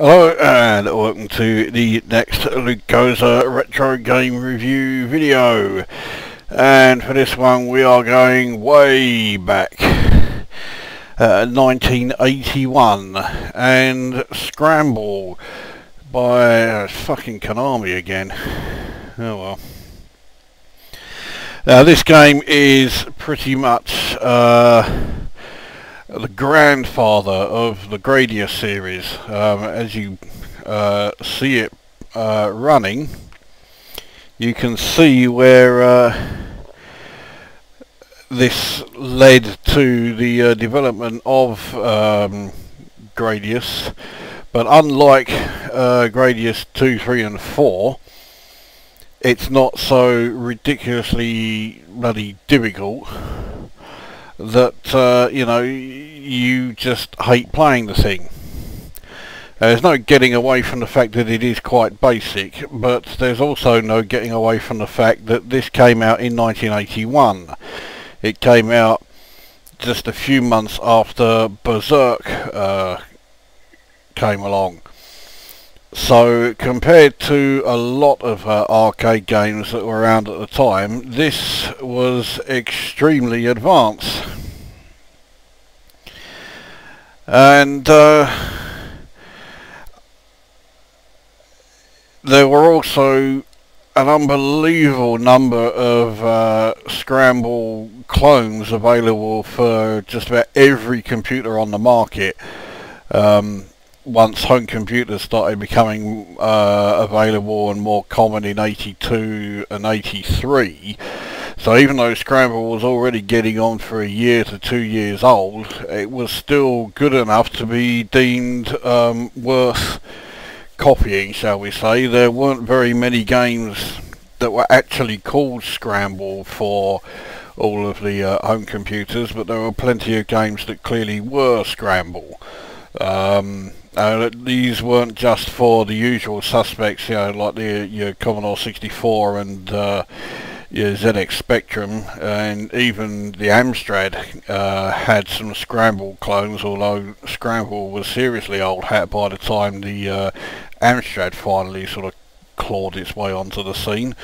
Hello and welcome to the next Lukozer retro game review video, and for this one we are going way back, 1981, and Scramble by fucking Konami again. Oh well. Now this game is pretty much the grandfather of the Gradius series. As you see it running, you can see where this led to the development of Gradius, but unlike Gradius 2, 3 and 4, it's not so ridiculously bloody difficult that you know, you just hate playing the thing. There's no getting away from the fact that it is quite basic, but there's also no getting away from the fact that this came out in 1981. It came out just a few months after Berserk came along. So compared to a lot of arcade games that were around at the time, this was extremely advanced. And there were also an unbelievable number of Scramble clones available for just about every computer on the market. Once home computers started becoming available and more common in 82 and 83, so even though Scramble was already getting on for a year to 2 years old, it was still good enough to be deemed worth copying, shall we say. There weren't very many games that were actually called Scramble for all of the home computers, but there were plenty of games that clearly were Scramble. These weren't just for the usual suspects, you know, like your Commodore 64 and your ZX Spectrum, and even the Amstrad had some Scramble clones, although Scramble was seriously old hat by the time the Amstrad finally sort of clawed its way onto the scene.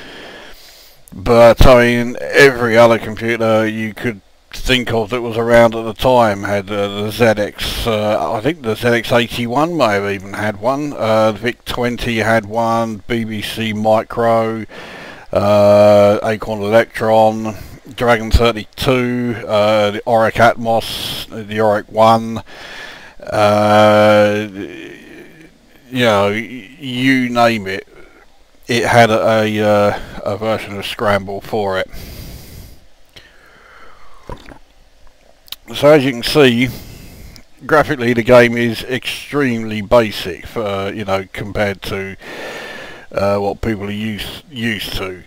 But I mean, every other computer you could think of that was around at the time had the ZX, I think the ZX81 may have even had one, the VIC-20 had one, BBC Micro, Acorn Electron, Dragon 32, the Auric Atmos, the Auric 1, you know, you name it, it had a version of Scramble for it. So as you can see, graphically the game is extremely basic for, you know, compared to what people are used to.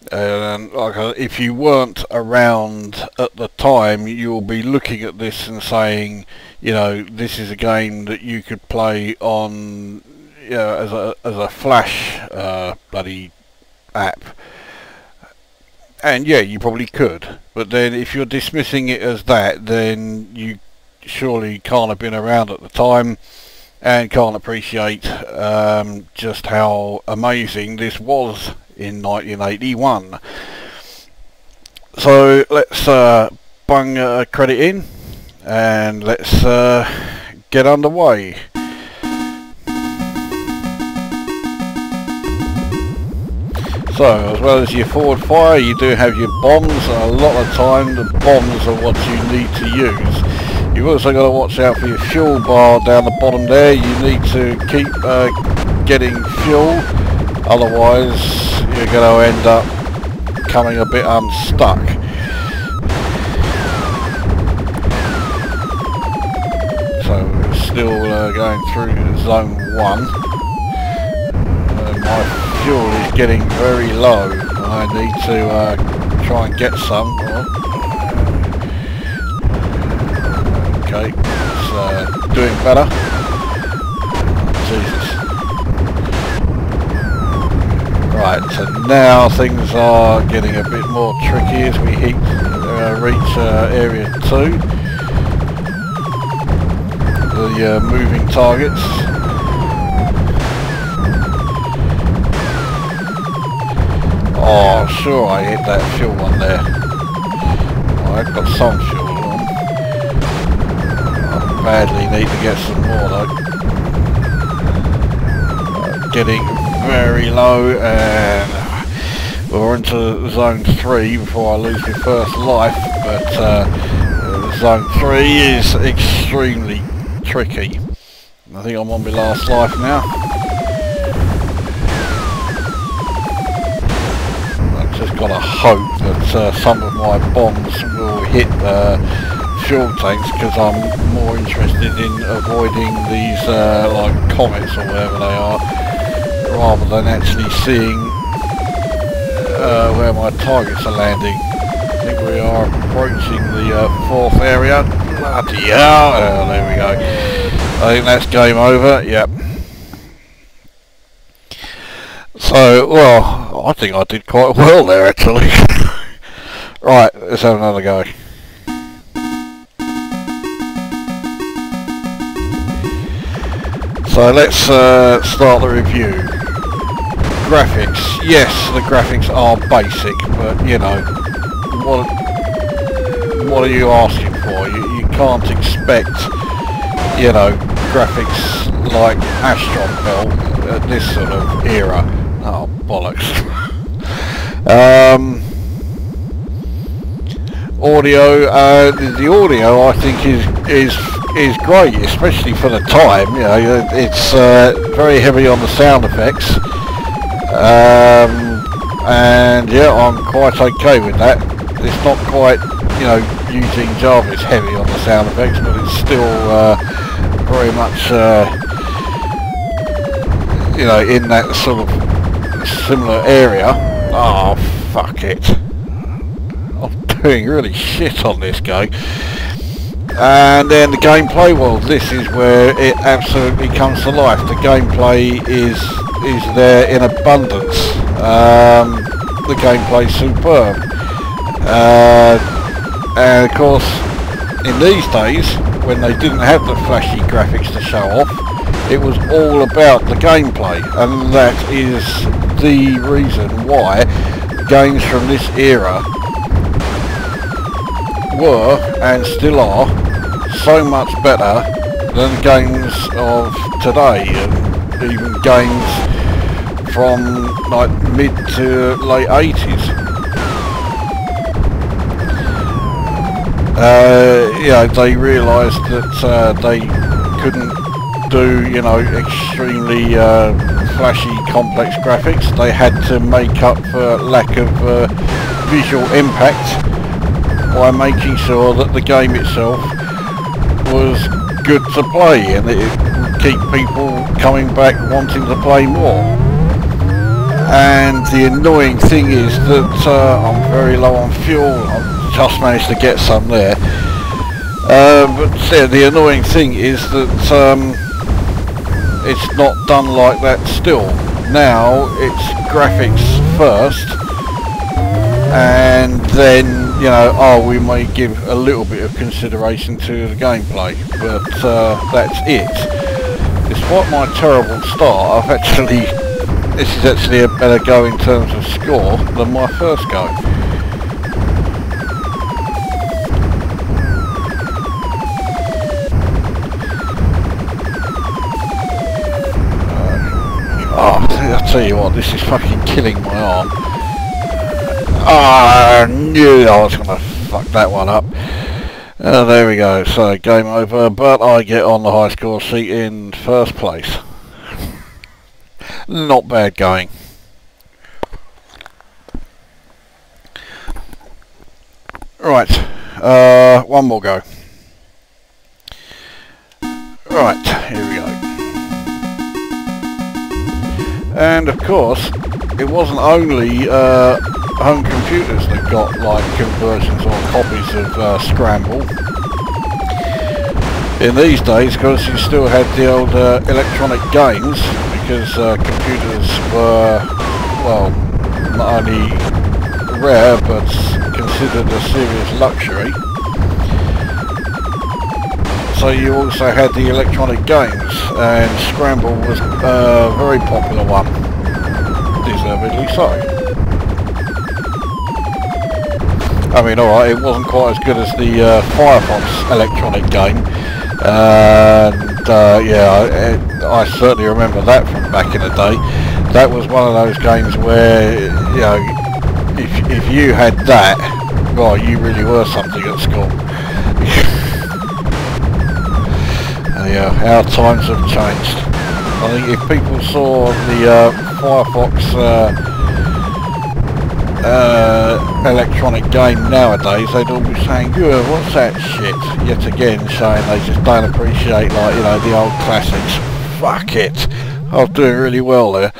And like, if you weren't around at the time, you'll be looking at this and saying, you know, this is a game that you could play on, you know, as a flash bloody app. And yeah, you probably could, but then if you're dismissing it as that, then you surely can't have been around at the time and can't appreciate just how amazing this was in 1981. So let's bung a credit in and let's get underway. So, as well as your forward fire, you do have your bombs. A lot of time the bombs are what you need to use. You've also got to watch out for your fuel bar down the bottom there. You need to keep getting fuel, otherwise you're going to end up coming a bit unstuck. So we're still going through zone 1. My fuel is getting very low. I need to try and get some. Okay, it's doing better. Jesus. Right, so now things are getting a bit more tricky as we reach area 2. The moving targets. Oh, sure, I hit that fuel one there. Oh, I've got some fuel on. I badly need to get some more though. Getting very low, and we're into zone 3 before I lose my first life, but zone 3 is extremely tricky. I think I'm on my last life now. I've just got to hope that some of my bombs will hit fuel tanks, because I'm more interested in avoiding these like comets or whatever they are, rather than actually seeing where my targets are landing. I think we are approaching the 4th area. Bloody hell! Oh, there we go. I think that's game over. Yep. So, well, I think I did quite well there actually. Right, let's have another go. So let's start the review. Graphics, yes, the graphics are basic, but you know, what are you asking for? You can't expect, you know, graphics like Astron Bell at this sort of era. Oh, bollocks. Audio, the audio I think is great, especially for the time. You know, it's very heavy on the sound effects. And yeah, I'm quite okay with that. It's not quite, you know, using Jarvis heavy on the sound effects, but it's still very much, you know, in that sort of similar area. Oh, fuck it. I'm doing really shit on this game. And then the gameplay, well, this is where it absolutely comes to life. The gameplay is there in abundance. The gameplay's superb. And of course, in these days, when they didn't have the flashy graphics to show off, it was all about the gameplay, and that is the reason why games from this era were, and still are, so much better than games of today, and even games from like mid to late 80s. You know, they realised that they couldn't do, you know, extremely flashy, complex graphics. They had to make up for lack of visual impact by making sure that the game itself was good to play, and it would keep people coming back wanting to play more. And the annoying thing is that I'm very low on fuel. I've just managed to get some there. But the annoying thing is that it's not done like that still. Now it's graphics first, and then, you know, oh, we may give a little bit of consideration to the gameplay, but that's it. Despite my terrible start, this is actually a better go in terms of score than my first go. I'll tell you what, this is fucking killing my arm. I knew I was going to fuck that one up. There we go, so game over, but I get on the high score seat in first place. Not bad going. Right, one more go. Right, here we go. And of course, it wasn't only home computers that got like conversions or copies of Scramble. In these days, because you still had the old electronic games, because computers were, well, not only rare but considered a serious luxury. So you also had the electronic games, and Scramble was a very popular one, deservedly so. I mean, alright, it wasn't quite as good as the Firefox electronic game, and yeah, I certainly remember that from back in the day. That was one of those games where, you know, if you had that, well, you really were something at school. Yeah, our times have changed. I think if people saw the Firefox electronic game nowadays, they'd all be saying, "Yeah, what's that shit?" Yet again, saying they just don't appreciate, like, you know, the old classics. Fuck it, I was doing really well there.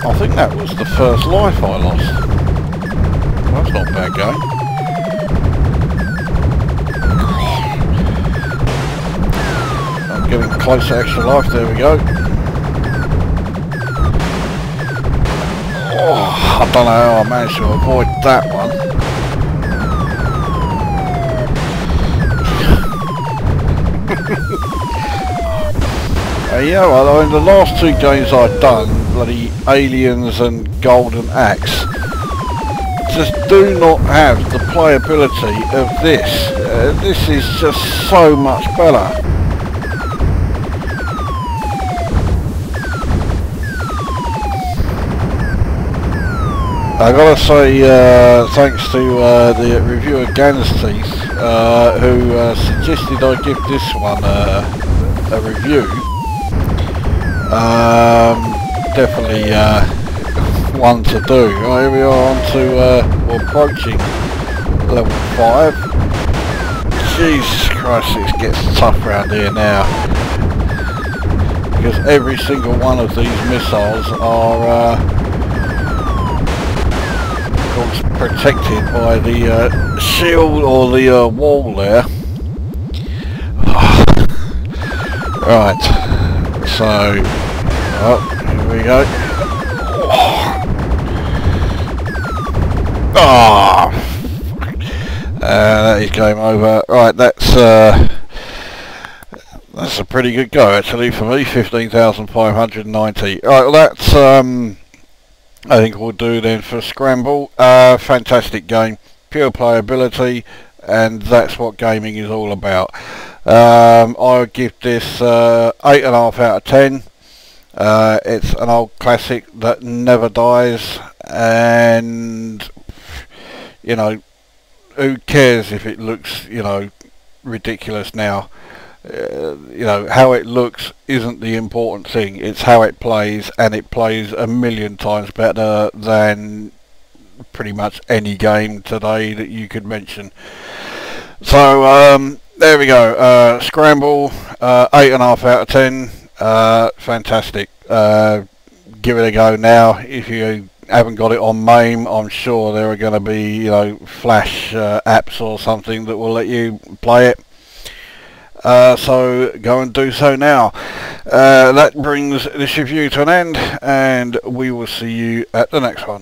I think that was the first life I lost. That's not a bad game. I'm getting close to extra life. There we go. Oh, I don't know how I managed to avoid that one. Yeah, well, I mean, the last two games I've done, bloody Aliens and Golden Axe, just do not have the playability of this. This is just so much better. I gotta say, thanks to the reviewer Gan's Teeth, who suggested I give this one a review. Definitely one to do. Right, here we are on to we're approaching level 5. Jesus Christ, it gets tough around here now, because every single one of these missiles are protected by the shield or the wall there. Right, so here we go. Oh, that is game over. Right, that's a pretty good go actually for me. 15,590. Right, well, that's I think we'll do then for Scramble. Fantastic game, pure playability, and that's what gaming is all about. I would give this 8.5 out of 10. It's an old classic that never dies, and you know, who cares if it looks, you know, ridiculous now. You know, how it looks isn't the important thing, it's how it plays, and it plays a million times better than pretty much any game today that you could mention. So there we go, Scramble, 8.5 out of 10, fantastic. Give it a go now. If you haven't got it on MAME, I'm sure there are going to be, you know, Flash apps or something that will let you play it. So go and do so now. That brings this review to an end, and we will see you at the next one.